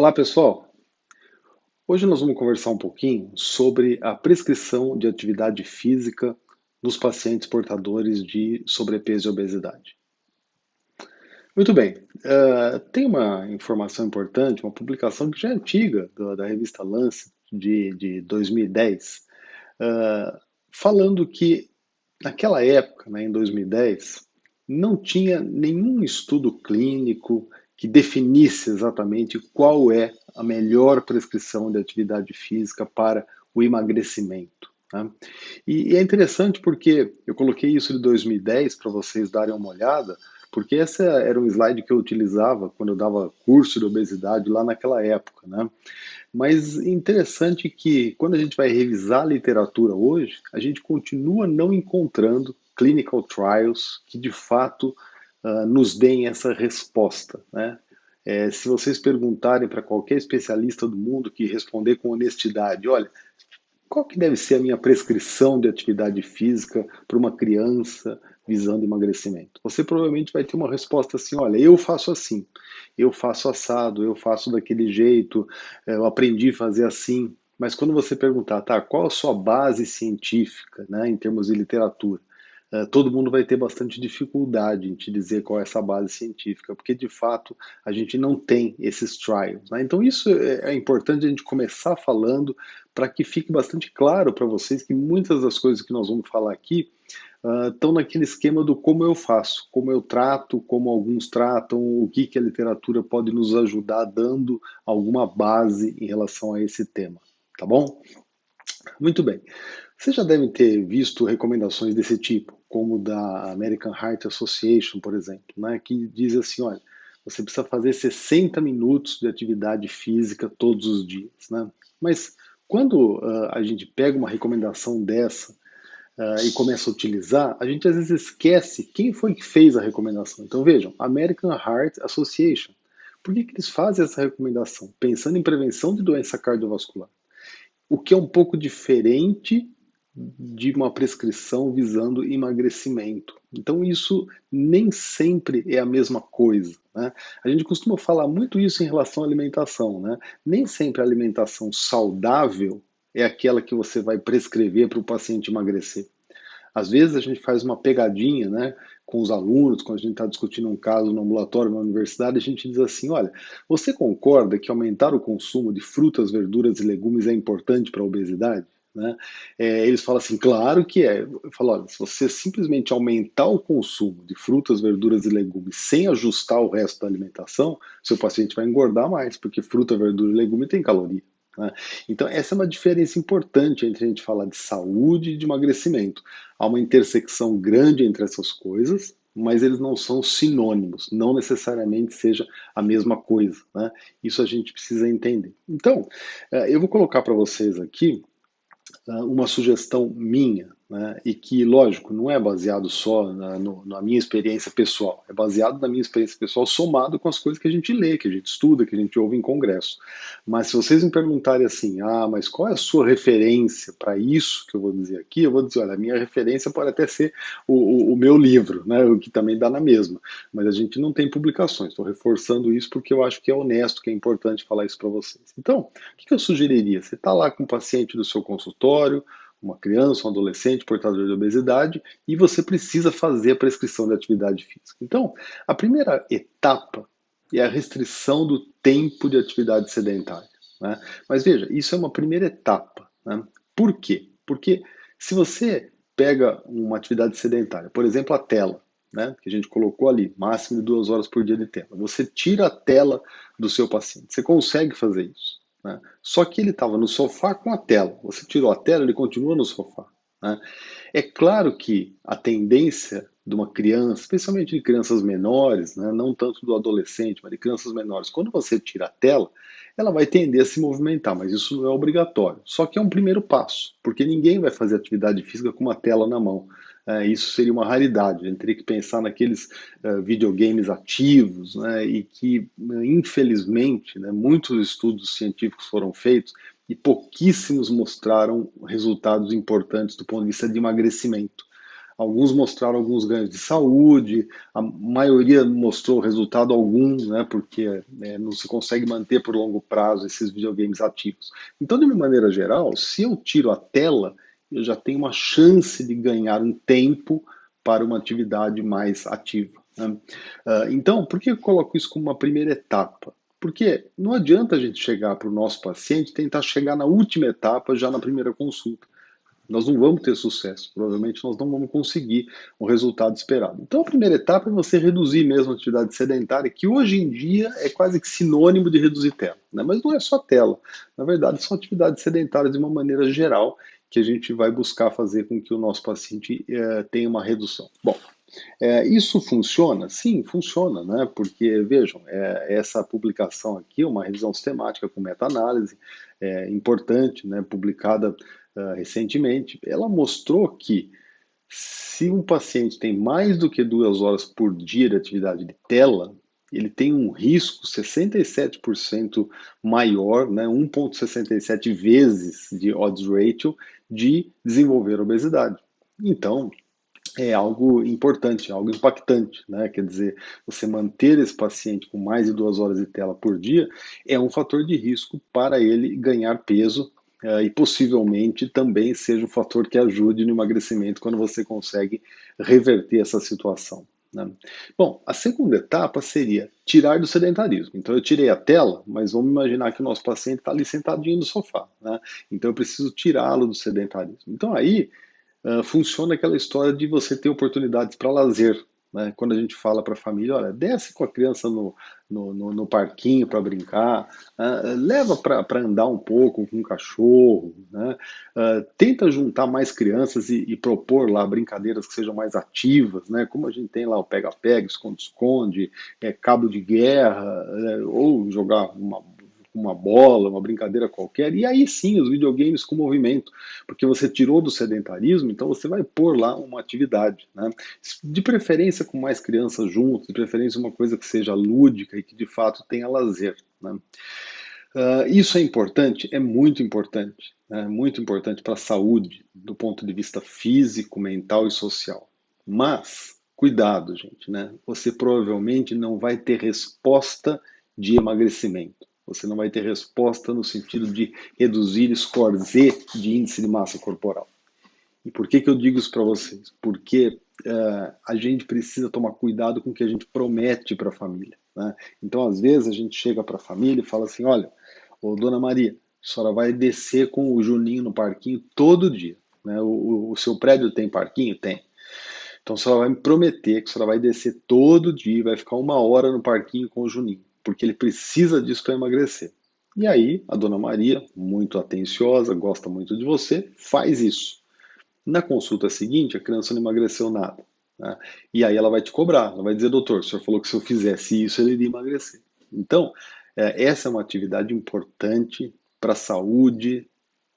Olá, pessoal. Hoje nós vamos conversar um pouquinho sobre a prescrição de atividade física nos pacientes portadores de sobrepeso e obesidade. Muito bem. Tem uma informação importante, uma publicação que já é antiga, da revista Lancet, de 2010, ah, falando que naquela época, né, em 2010, não tinha nenhum estudo clínico que definisse exatamente qual é a melhor prescrição de atividade física para o emagrecimento, né? E é interessante porque eu coloquei isso de 2010 para vocês darem uma olhada, porque esse era um slide que eu utilizava quando eu dava curso de obesidade lá naquela época, né? Mas interessante que quando a gente vai revisar a literatura hoje, a gente continua não encontrando clinical trials que de fato nos deem essa resposta, né? Se vocês perguntarem para qualquer especialista do mundo que responder com honestidade, olha, qual que deve ser a minha prescrição de atividade física para uma criança visando emagrecimento? Você provavelmente vai ter uma resposta assim, olha, eu faço assim, eu faço assado, eu faço daquele jeito, eu aprendi a fazer assim. Mas quando você perguntar, tá, qual a sua base científica, né, em termos de literatura? Todo mundo vai ter bastante dificuldade em te dizer qual é essa base científica, porque de fato a gente não tem esses trials, né? Então isso é importante a gente começar falando para que fique bastante claro para vocês que muitas das coisas que nós vamos falar aqui estão naquele esquema do como eu faço, como eu trato, como alguns tratam, o que, que a literatura pode nos ajudar dando alguma base em relação a esse tema, tá bom? Muito bem. Vocês já devem ter visto recomendações desse tipo, como da American Heart Association, por exemplo, né, que diz assim, olha, você precisa fazer 60 minutos de atividade física todos os dias, né? Mas quando a gente pega uma recomendação dessa e começa a utilizar, a gente às vezes esquece quem foi que fez a recomendação. Então vejam, American Heart Association. Por que, que eles fazem essa recomendação? Pensando em prevenção de doença cardiovascular. O que é um pouco diferente de uma prescrição visando emagrecimento. Então, isso nem sempre é a mesma coisa, né? A gente costuma falar muito isso em relação à alimentação, né? Nem sempre a alimentação saudável é aquela que você vai prescrever para o paciente emagrecer. Às vezes a gente faz uma pegadinha, né, com os alunos, quando a gente está discutindo um caso no ambulatório, na universidade, a gente diz assim, olha, você concorda que aumentar o consumo de frutas, verduras e legumes é importante para a obesidade? Né? Eles falam assim, claro que é. Eu falo, olha, se você simplesmente aumentar o consumo de frutas, verduras e legumes sem ajustar o resto da alimentação, seu paciente vai engordar mais, porque fruta, verdura e legume tem caloria. Né? Então, essa é uma diferença importante entre a gente falar de saúde e de emagrecimento. Há uma intersecção grande entre essas coisas, mas eles não são sinônimos, não necessariamente seja a mesma coisa, né? Isso a gente precisa entender. Então, eu vou colocar para vocês aqui uma sugestão minha, né, e que, lógico, não é baseado só na minha experiência pessoal, é baseado na minha experiência pessoal somado com as coisas que a gente lê, que a gente estuda, que a gente ouve em congresso. Mas se vocês me perguntarem assim, mas qual é a sua referência para isso que eu vou dizer aqui, eu vou dizer, olha, a minha referência pode até ser o meu livro, né, o que também dá na mesma, mas a gente não tem publicações, estou reforçando isso porque eu acho que é honesto, que é importante falar isso para vocês. Então, o que eu sugeriria? Você está lá com um paciente do seu consultório, uma criança, um adolescente portador de obesidade, e você precisa fazer a prescrição de atividade física. Então, a primeira etapa é a restrição do tempo de atividade sedentária, né? Mas veja, isso é uma primeira etapa, né? Por quê? Porque se você pega uma atividade sedentária, por exemplo, a tela, né, que a gente colocou ali, máximo de 2 horas por dia de tela, você tira a tela do seu paciente, você consegue fazer isso, né? Só que ele estava no sofá com a tela. Você tirou a tela, ele continua no sofá, né? É claro que a tendência de uma criança, especialmente de crianças menores, né, não tanto do adolescente, mas de crianças menores, quando você tira a tela, ela vai tender a se movimentar, mas isso não é obrigatório. Só que é um primeiro passo, porque ninguém vai fazer atividade física com uma tela na mão. Isso seria uma raridade. A gente teria que pensar naqueles videogames ativos, né, e que, infelizmente, né, muitos estudos científicos foram feitos e pouquíssimos mostraram resultados importantes do ponto de vista de emagrecimento. Alguns mostraram alguns ganhos de saúde, a maioria mostrou resultado algum, né, porque não se consegue manter por longo prazo esses videogames ativos. Então, de uma maneira geral, se eu tiro a tela, eu já tenho uma chance de ganhar um tempo para uma atividade mais ativa, né? Então, por que eu coloco isso como uma primeira etapa? Porque não adianta a gente chegar para o nosso paciente e tentar chegar na última etapa já na primeira consulta. Nós não vamos ter sucesso, provavelmente nós não vamos conseguir o resultado esperado. Então, a primeira etapa é você reduzir mesmo a atividade sedentária, que hoje em dia é quase que sinônimo de reduzir tela, né? Mas não é só tela, na verdade são atividades sedentárias de uma maneira geral que a gente vai buscar fazer com que o nosso paciente tenha uma redução. Bom, isso funciona? Sim, funciona, né? Porque, vejam, essa publicação aqui, uma revisão sistemática com meta-análise, importante, né? Publicada recentemente, ela mostrou que se um paciente tem mais do que 2 horas por dia de atividade de tela, ele tem um risco 67% maior, né, 1,67 vezes de odds ratio de desenvolver obesidade. Então, é algo importante, algo impactante, né? Quer dizer, você manter esse paciente com mais de 2 horas de tela por dia é um fator de risco para ele ganhar peso e possivelmente também seja um fator que ajude no emagrecimento quando você consegue reverter essa situação, né? Bom, a segunda etapa seria tirar do sedentarismo. Então, eu tirei a tela, mas vamos imaginar que o nosso paciente está ali sentadinho no sofá, né? Então, eu preciso tirá-lo do sedentarismo. Então, aí funciona aquela história de você ter oportunidades para lazer. Né? Quando a gente fala para a família, olha, desce com a criança no parquinho para brincar, leva para andar um pouco com um cachorro, né? Tenta juntar mais crianças e propor lá brincadeiras que sejam mais ativas, né? Como a gente tem lá o pega-pega, esconde-esconde, cabo de guerra, ou jogar uma bola, uma brincadeira qualquer, e aí sim os videogames com movimento, porque você tirou do sedentarismo, então você vai pôr lá uma atividade, né? De preferência com mais crianças juntos, de preferência uma coisa que seja lúdica e que de fato tenha lazer, né? Isso é muito importante para a saúde, do ponto de vista físico, mental e social. Mas, cuidado, gente, né? Você provavelmente não vai ter resposta de emagrecimento. Você não vai ter resposta no sentido de reduzir score Z de índice de massa corporal. E por que eu digo isso para vocês? Porque a gente precisa tomar cuidado com o que a gente promete para a família, né? Então, às vezes, a gente chega para a família e fala assim, olha, ô, dona Maria, a senhora vai descer com o Juninho no parquinho todo dia, né? O seu prédio tem parquinho? Tem. Então, a senhora vai me prometer que a senhora vai descer todo dia, vai ficar 1 hora no parquinho com o Juninho, porque ele precisa disso para emagrecer. E aí, a dona Maria, muito atenciosa, gosta muito de você, faz isso. Na consulta seguinte, a criança não emagreceu nada, né? E aí ela vai te cobrar, ela vai dizer, doutor, o senhor falou que se eu fizesse isso, ele iria emagrecer. Então, essa é uma atividade importante para a saúde,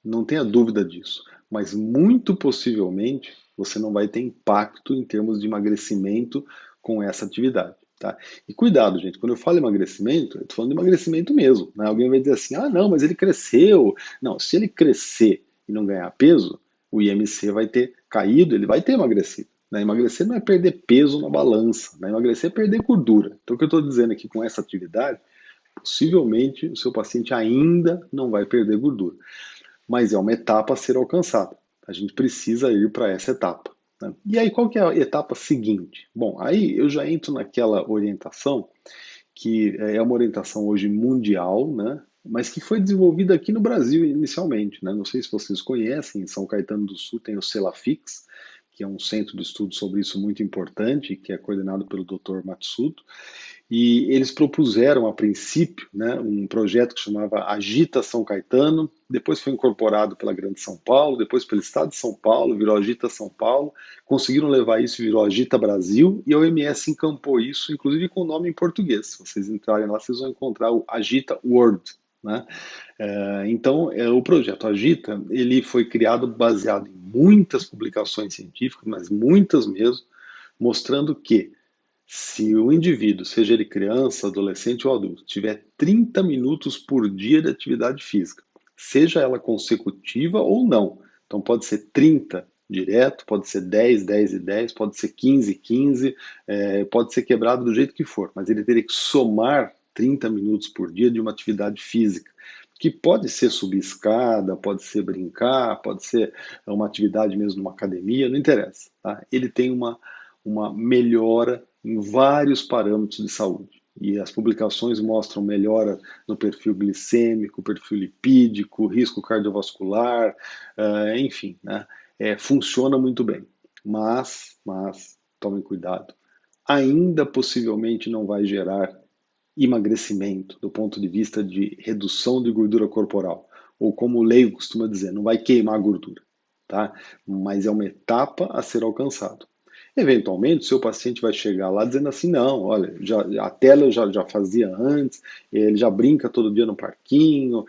não tenha dúvida disso. Mas muito possivelmente você não vai ter impacto em termos de emagrecimento com essa atividade. Tá? E cuidado, gente, quando eu falo emagrecimento, eu estou falando de emagrecimento mesmo. Né? Alguém vai dizer assim, ah, não, mas ele cresceu. Não, se ele crescer e não ganhar peso, o IMC vai ter caído, ele vai ter emagrecido. Né? Emagrecer não é perder peso na balança, né? Emagrecer é perder gordura. Então, o que eu estou dizendo aqui com essa atividade, possivelmente o seu paciente ainda não vai perder gordura, mas é uma etapa a ser alcançada. A gente precisa ir para essa etapa, né? E aí, qual que é a etapa seguinte? Bom, aí eu já entro naquela orientação que é uma orientação hoje mundial, né? Mas que foi desenvolvida aqui no Brasil inicialmente, né? Não sei se vocês conhecem, em São Caetano do Sul tem o Celafix, que é um centro de estudo sobre isso muito importante, que é coordenado pelo Dr. Matsudo, e eles propuseram a princípio, né, um projeto que chamava Agita São Caetano, depois foi incorporado pela Grande São Paulo, depois pelo Estado de São Paulo, virou Agita São Paulo, conseguiram levar isso e virou Agita Brasil, e a OMS encampou isso, inclusive com o nome em português. Se vocês entrarem lá, vocês vão encontrar o Agita World, né? Então, o projeto Agita, ele foi criado baseado em muitas publicações científicas, mas muitas mesmo, mostrando que se o indivíduo, seja ele criança, adolescente ou adulto, tiver 30 minutos por dia de atividade física, seja ela consecutiva ou não, então pode ser 30, direto, pode ser 10, 10 e 10, pode ser 15, 15, pode ser quebrado do jeito que for, mas ele teria que somar 30 minutos por dia de uma atividade física, que pode ser subir escada, pode ser brincar, pode ser uma atividade mesmo numa academia, não interessa. Tá? Ele tem uma melhora em vários parâmetros de saúde. E as publicações mostram melhora no perfil glicêmico, perfil lipídico, risco cardiovascular, enfim, né? Funciona muito bem. Mas, tomem cuidado, ainda possivelmente não vai gerar emagrecimento do ponto de vista de redução de gordura corporal, ou como o leigo costuma dizer, não vai queimar gordura, tá? Mas é uma etapa a ser alcançada. Eventualmente, o seu paciente vai chegar lá dizendo assim, não, olha, a tela eu já fazia antes, ele já brinca todo dia no parquinho,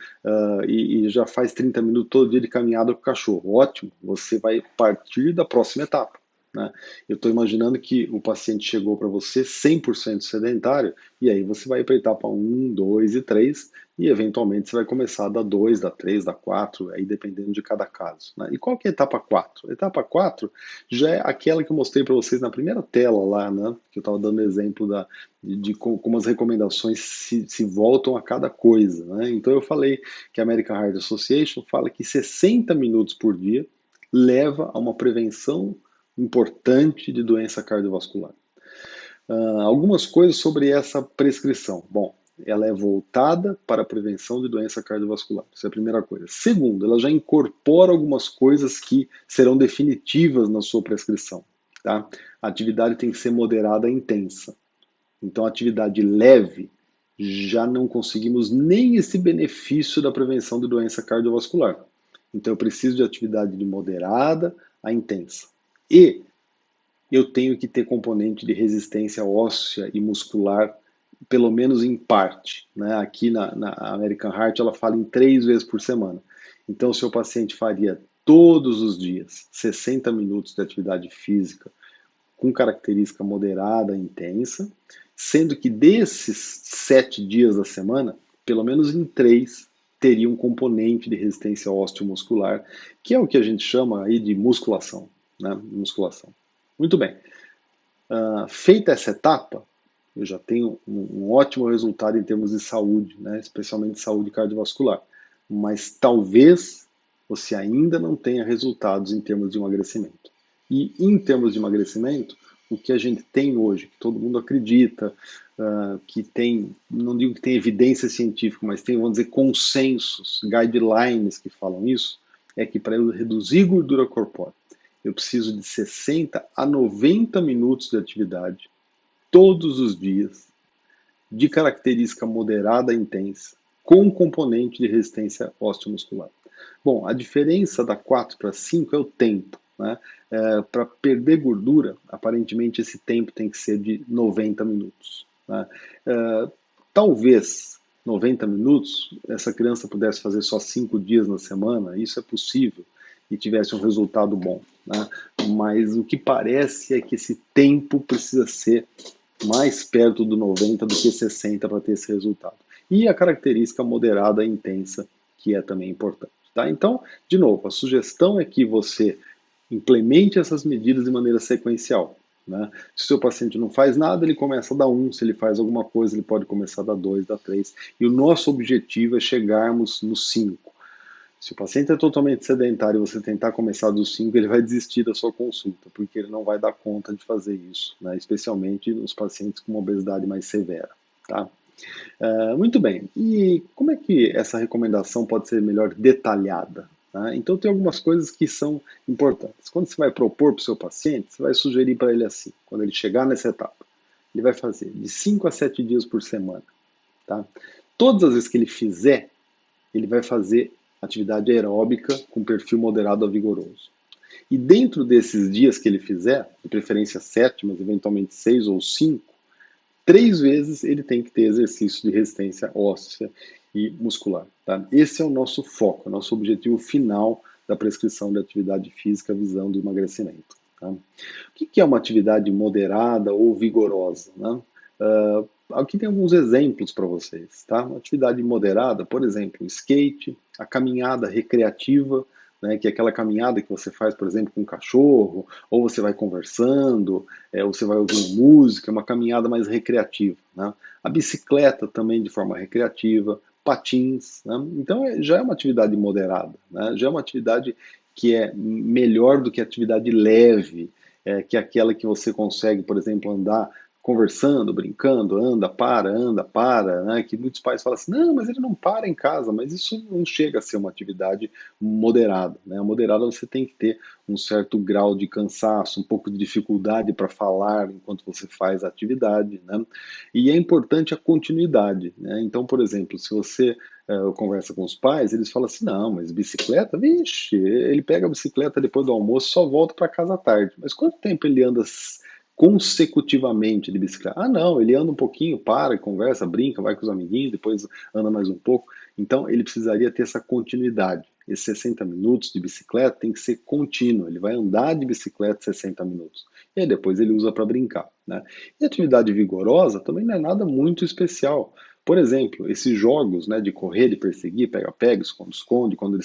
e já faz 30 minutos todo dia de caminhada com o cachorro. Ótimo, você vai partir da próxima etapa. Né? Eu estou imaginando que o paciente chegou para você 100% sedentário, e aí você vai para a etapa 1, 2 e 3, e eventualmente você vai começar da 2, da 3, da 4, aí dependendo de cada caso. Né? E qual que é a etapa 4? A etapa 4 já é aquela que eu mostrei para vocês na primeira tela lá, né? Que eu estava dando exemplo de como as recomendações se voltam a cada coisa. Né? Então eu falei que a American Heart Association fala que 60 minutos por dia leva a uma prevenção importante de doença cardiovascular. Algumas coisas sobre essa prescrição. Bom, ela é voltada para a prevenção de doença cardiovascular. Isso é a primeira coisa. Segundo, ela já incorpora algumas coisas que serão definitivas na sua prescrição. Tá? A atividade tem que ser moderada e intensa. Então, a atividade leve, já não conseguimos nem esse benefício da prevenção de doença cardiovascular. Então, eu preciso de atividade de moderada a intensa. E eu tenho que ter componente de resistência óssea e muscular, pelo menos em parte. Né? Aqui na American Heart ela fala em 3 vezes por semana. Então, o seu paciente faria todos os dias 60 minutos de atividade física com característica moderada e intensa, sendo que desses 7 dias da semana, pelo menos em 3 teria um componente de resistência ósseo-muscular, que é o que a gente chama aí de musculação. Né? Musculação. Muito bem. Feita essa etapa, eu já tenho um ótimo resultado em termos de saúde, né? Especialmente saúde cardiovascular. Mas talvez você ainda não tenha resultados em termos de emagrecimento. E em termos de emagrecimento, o que a gente tem hoje, que todo mundo acredita, que tem, não digo que tem evidência científica, mas tem, vamos dizer, consensos, guidelines que falam isso, é que para eu reduzir gordura corpórea, eu preciso de 60 a 90 minutos de atividade todos os dias, de característica moderada e intensa, com componente de resistência osteomuscular. Bom, a diferença da 4 para 5 é o tempo. Né? Para perder gordura, aparentemente esse tempo tem que ser de 90 minutos. Né? Talvez 90 minutos, essa criança pudesse fazer só 5 dias na semana, isso é possível, e tivesse um resultado bom. Né? Mas o que parece é que esse tempo precisa ser mais perto do 90 do que 60 para ter esse resultado. E a característica moderada e intensa, que é também importante. Tá? Então, de novo, a sugestão é que você implemente essas medidas de maneira sequencial. Né? Se o seu paciente não faz nada, ele começa a dar 1, se ele faz alguma coisa, ele pode começar a dar 2, dar 3. E o nosso objetivo é chegarmos no 5. Se o paciente é totalmente sedentário e você tentar começar dos 5, ele vai desistir da sua consulta, porque ele não vai dar conta de fazer isso, né? Especialmente nos pacientes com uma obesidade mais severa. Tá? Muito bem. E como é que essa recomendação pode ser melhor detalhada? Tá? Então, tem algumas coisas que são importantes. Quando você vai propor para o seu paciente, você vai sugerir para ele assim, quando ele chegar nessa etapa, ele vai fazer de 5 a 7 dias por semana. Tá? Todas as vezes que ele fizer, ele vai fazer atividade aeróbica com perfil moderado a vigoroso. E dentro desses dias que ele fizer, de preferência 7, mas eventualmente 6 ou 5, 3 vezes ele tem que ter exercício de resistência óssea e muscular. Tá? Esse é o nosso foco, o nosso objetivo final da prescrição de atividade física visando o emagrecimento. Tá? O que é uma atividade moderada ou vigorosa? Né? Aqui tem alguns exemplos para vocês. Tá? Uma atividade moderada, por exemplo, o skate, a caminhada recreativa, né, que é aquela caminhada que você faz, por exemplo, com um cachorro, ou você vai conversando, ou você vai ouvindo música, uma caminhada mais recreativa, né? A bicicleta também de forma recreativa, patins, né? Então já é uma atividade moderada, né? Já é uma atividade que é melhor do que atividade leve, que é aquela que você consegue, por exemplo, andar conversando, brincando, anda, para, né? Que muitos pais falam assim, não, mas ele não para em casa, mas isso não chega a ser uma atividade moderada, né? A moderada você tem que ter um certo grau de cansaço, um pouco de dificuldade para falar enquanto você faz a atividade, né? E é importante a continuidade, né? Então, por exemplo, se você conversa com os pais, eles falam assim, não, mas bicicleta, vixe, ele pega a bicicleta depois do almoço e só volta para casa à tarde. Mas quanto tempo ele anda consecutivamente de bicicleta? Ah, não, ele anda um pouquinho, para, conversa, brinca, vai com os amiguinhos, depois anda mais um pouco. Então, ele precisaria ter essa continuidade. Esses 60 minutos de bicicleta tem que ser contínuo. Ele vai andar de bicicleta 60 minutos. E aí depois ele usa para brincar, né? E atividade vigorosa também não é nada muito especial. Por exemplo, esses jogos, né, de correr, de perseguir, pega-pega, esconde-esconde, quando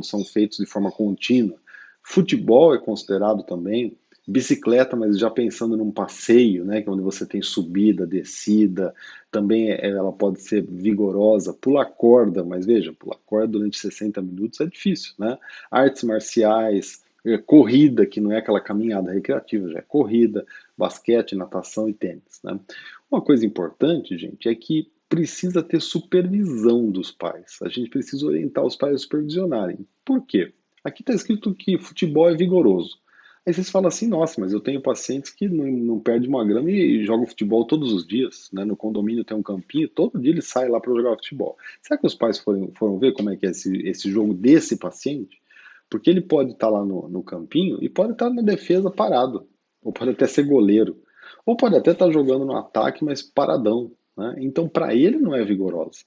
são feitos de forma contínua. Futebol é considerado também, bicicleta, mas já pensando num passeio, né, que é onde você tem subida, descida, também ela pode ser vigorosa. Pular corda, mas veja, pular corda durante 60 minutos é difícil, né? Artes marciais, corrida, que não é aquela caminhada recreativa, já é corrida, basquete, natação e tênis, né? Uma coisa importante, gente, é que precisa ter supervisão dos pais. A gente precisa orientar os pais a supervisionarem. Por quê? Aqui está escrito que futebol é vigoroso. Aí vocês falam assim, nossa, mas eu tenho pacientes que não perdem uma grama e jogam futebol todos os dias, né? No condomínio tem um campinho, todo dia ele sai lá para jogar futebol. Será que os pais foram ver como é que é esse jogo desse paciente? Porque ele pode estar lá no campinho e pode estar na defesa parado, ou pode até ser goleiro, ou pode até estar jogando no ataque, mas paradão, né? Então, para ele não é vigorosa.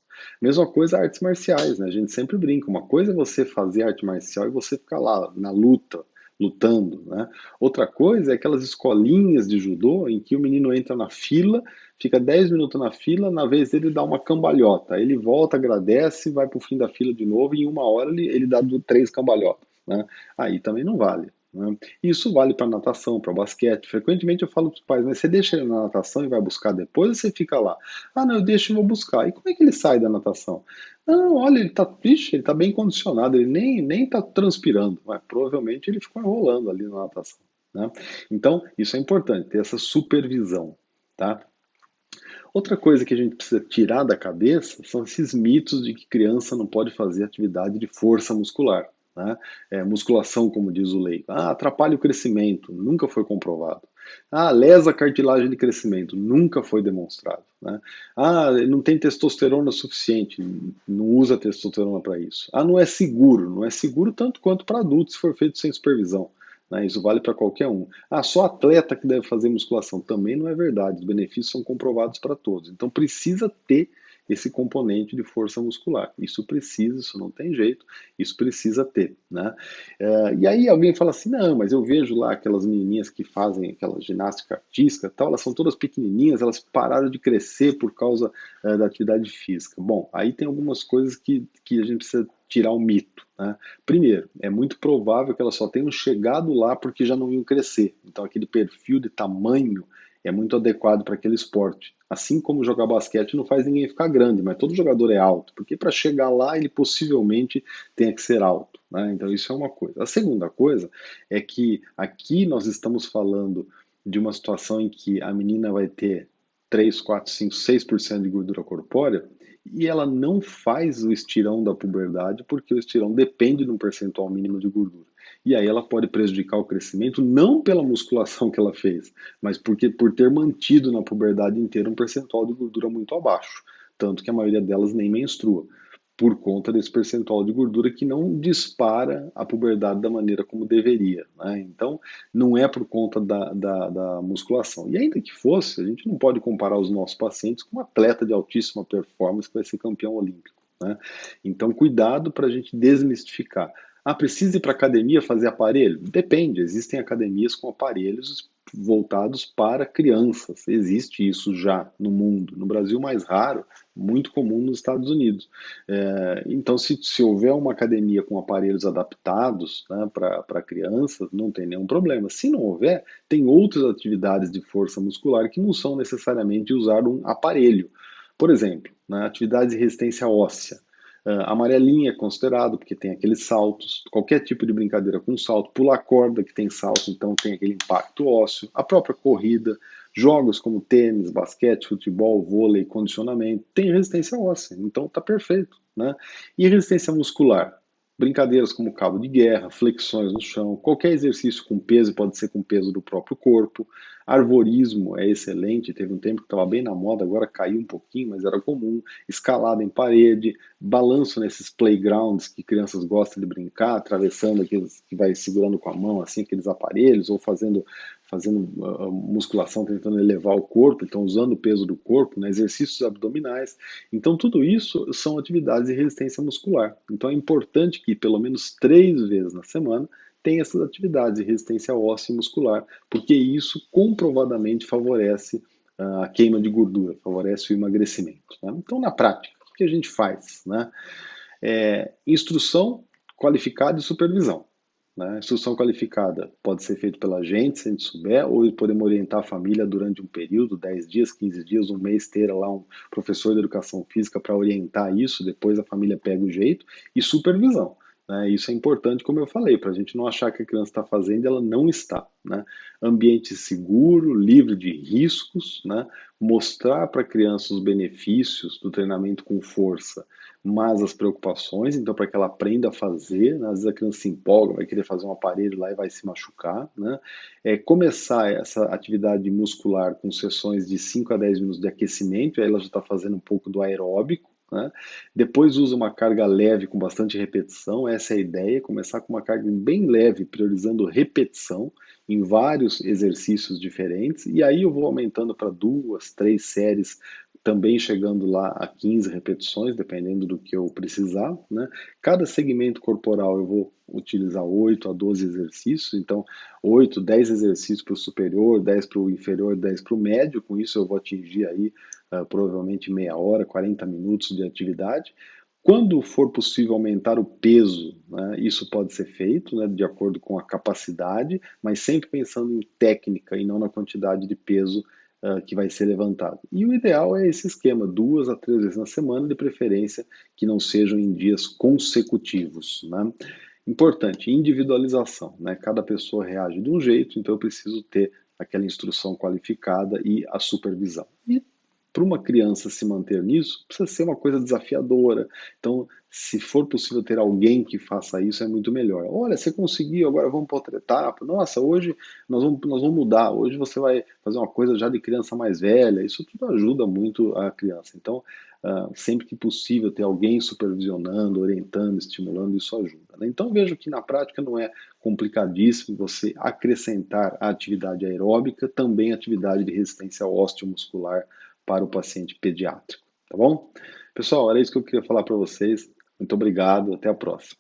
Mesma coisa artes marciais, né? A gente sempre brinca. Uma coisa é você fazer arte marcial e você ficar lá na luta, lutando, né? Outra coisa é aquelas escolinhas de judô em que o menino entra na fila, fica 10 minutos na fila, na vez dele dá uma cambalhota. Aí ele volta, agradece, vai para o fim da fila de novo e em uma hora ele dá 3 cambalhotas, né? Aí também não vale. Né? Isso vale para natação, para basquete. Frequentemente eu falo para os pais, mas você deixa ele na natação e vai buscar depois ou você fica lá? Ah, não, eu deixo e vou buscar. E como é que ele sai da natação? Não, olha, ele tá bem condicionado, ele nem tá transpirando, mas provavelmente ele ficou enrolando ali na natação, né? Então, isso é importante, ter essa supervisão, tá? Outra coisa que a gente precisa tirar da cabeça são esses mitos de que criança não pode fazer atividade de força muscular, né? Musculação, como diz o leigo. Ah, atrapalha o crescimento, nunca foi comprovado. Ah, lesa a cartilagem de crescimento, nunca foi demonstrado, né? Ah, não tem testosterona suficiente, não usa testosterona para isso. Ah, não é seguro tanto quanto para adultos se for feito sem supervisão, né? Isso vale para qualquer um. Ah, só atleta que deve fazer musculação. Também não é verdade. Os benefícios são comprovados para todos. Então precisa ter esse componente de força muscular. Isso precisa, isso não tem jeito, isso precisa ter, né? E aí alguém fala assim, não, mas eu vejo lá aquelas menininhas que fazem aquela ginástica artística, tal, elas são todas pequenininhas, elas pararam de crescer por causa da atividade física. Bom, aí tem algumas coisas que a gente precisa tirar o mito, né? Primeiro, é muito provável que elas só tenham chegado lá porque já não iam crescer. Então aquele perfil de tamanho é muito adequado para aquele esporte. Assim como jogar basquete não faz ninguém ficar grande, mas todo jogador é alto, porque para chegar lá ele possivelmente tenha que ser alto, né? Então isso é uma coisa. A segunda coisa é que aqui nós estamos falando de uma situação em que a menina vai ter 3, 4, 5, 6% de gordura corpórea e ela não faz o estirão da puberdade porque o estirão depende de um percentual mínimo de gordura. E aí ela pode prejudicar o crescimento não pela musculação que ela fez, mas porque por ter mantido na puberdade inteira um percentual de gordura muito abaixo, tanto que a maioria delas nem menstrua, por conta desse percentual de gordura que não dispara a puberdade da maneira como deveria, né? Então, não é por conta da musculação. E ainda que fosse, a gente não pode comparar os nossos pacientes com um atleta de altíssima performance que vai ser campeão olímpico, né? Então, cuidado para a gente desmistificar. Ah, precisa ir para academia fazer aparelho? Depende, existem academias com aparelhos voltados para crianças. Existe isso já no mundo. No Brasil, mais raro, muito comum nos Estados Unidos. Então, se houver uma academia com aparelhos adaptados, né, para crianças, não tem nenhum problema. Se não houver, tem outras atividades de força muscular que não são necessariamente usar um aparelho. Por exemplo, na atividade de resistência óssea. Amarelinha é considerado, porque tem aqueles saltos, qualquer tipo de brincadeira com salto, pular corda que tem salto, então tem aquele impacto ósseo, a própria corrida, jogos como tênis, basquete, futebol, vôlei, condicionamento, tem resistência óssea, então tá perfeito, né? E resistência muscular? Brincadeiras como cabo de guerra, flexões no chão, qualquer exercício com peso pode ser com peso do próprio corpo. Arvorismo é excelente, teve um tempo que estava bem na moda, agora caiu um pouquinho, mas era comum. Escalada em parede, balanço nesses playgrounds que crianças gostam de brincar, atravessando aqueles que vai segurando com a mão, assim, aqueles aparelhos, ou fazendo musculação, tentando elevar o corpo, então usando o peso do corpo, né, exercícios abdominais. Então, tudo isso são atividades de resistência muscular. Então, é importante que pelo menos 3 vezes na semana tenha essas atividades de resistência óssea e muscular, porque isso comprovadamente favorece a queima de gordura, favorece o emagrecimento. Né? Então, na prática, o que a gente faz? Né? Instrução qualificada e supervisão. Né? Instrução qualificada pode ser feita pela gente, se a gente souber, ou podemos orientar a família durante um período, 10 dias, 15 dias, um mês, ter lá um professor de educação física para orientar isso, depois a família pega o jeito, e supervisão. Né? Isso é importante, como eu falei, para a gente não achar que a criança está fazendo e ela não está. Né? Ambiente seguro, livre de riscos, né? Mostrar para a criança os benefícios do treinamento com força, mas as preocupações, então para que ela aprenda a fazer, né? Às vezes a criança se empolga, vai querer fazer um aparelho lá e vai se machucar, né? Começar essa atividade muscular com sessões de 5 a 10 minutos de aquecimento, aí ela já está fazendo um pouco do aeróbico, né? Depois usa uma carga leve com bastante repetição, essa é a ideia, começar com uma carga bem leve, priorizando repetição em vários exercícios diferentes, e aí eu vou aumentando para 2, 3 séries, também chegando lá a 15 repetições, dependendo do que eu precisar. Né? Cada segmento corporal eu vou utilizar 8 a 12 exercícios, então 8, 10 exercícios para o superior, 10 para o inferior, 10 para o médio, com isso eu vou atingir aí provavelmente meia hora, 40 minutos de atividade. Quando for possível aumentar o peso, né, isso pode ser feito, né, de acordo com a capacidade, mas sempre pensando em técnica e não na quantidade de peso que vai ser levantado. E o ideal é esse esquema, 2 a 3 vezes na semana, de preferência que não sejam em dias consecutivos. Né? Importante, individualização. Né? Cada pessoa reage de um jeito, então eu preciso ter aquela instrução qualificada e a supervisão. E para uma criança se manter nisso, precisa ser uma coisa desafiadora. Então, se for possível ter alguém que faça isso, é muito melhor. Olha, você conseguiu, agora vamos para outra etapa. Nossa, hoje nós vamos mudar. Hoje você vai fazer uma coisa já de criança mais velha. Isso tudo ajuda muito a criança. Então, sempre que possível, ter alguém supervisionando, orientando, estimulando, isso ajuda. Né? Então, vejo que na prática não é complicadíssimo você acrescentar a atividade aeróbica, também a atividade de resistência osteomuscular para o paciente pediátrico, tá bom? Pessoal, era isso que eu queria falar para vocês. Muito obrigado, até a próxima.